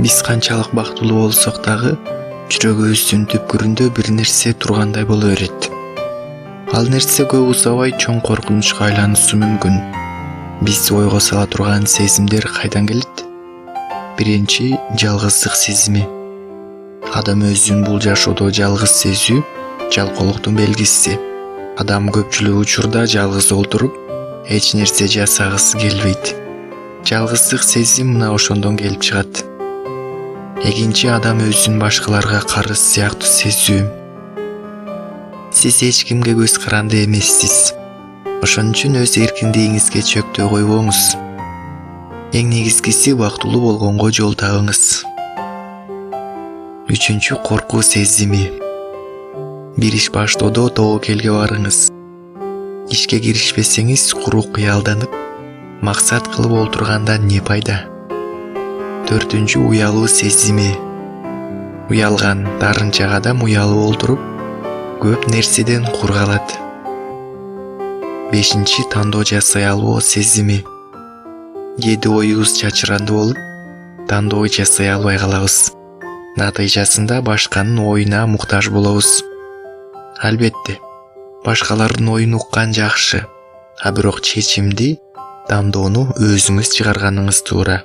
Биз канчалык бактылуу болсок дагы жүрөгүбүздүн түпкүрүндө бир нерсе тургандай боло берет. Ал нерсе көп узабай чоң коркунучка айлануусу мүмкүн. Биз ойго сала турган сезимдер кайдан келет? Биринчи, жалгыздык сезими. Адам өзүн бул жашоодо жалгыз сезүү жалкоолуктун белгиси. Адам көпчүлүк учурда жалгыз олтуруп, эч нерсе жасагысы келбейт. Жалгыздык сезим мына ошондон келип чыгат. Экинчи, адам өзүн башкаларга карыз сыяктуу сезүү. Сиз эч кимге көз каранды эмессиз. Ошон үчүн өз эркиндигиңизге чөктөй койбоңуз. Эң негизгиси бактылуу болгонго жол табыңыз. Үчүнчү, коркуу сезими. Бир иш баштоодо тобокелге барыңыз. Ишке киришпесеңиз куру кыялданып, максат кылып олтургандан не пайда? Төртүнчү, уялуу сезими. Уялган, дарынчак адам уялып олтуруп, көп нерседен кур калат. Бешинчи, тандоо жасай албоо сезими. Кээде оюбуз чачырандуу болуп, тандоо жасай албай калабыз. Натыйжасында башканын оюна муктаж болобуз. Албетте, башкалардын оюн уккан жакшы, а бирок чечимди, тандоону өзүңүз чыгарганыңыз туура.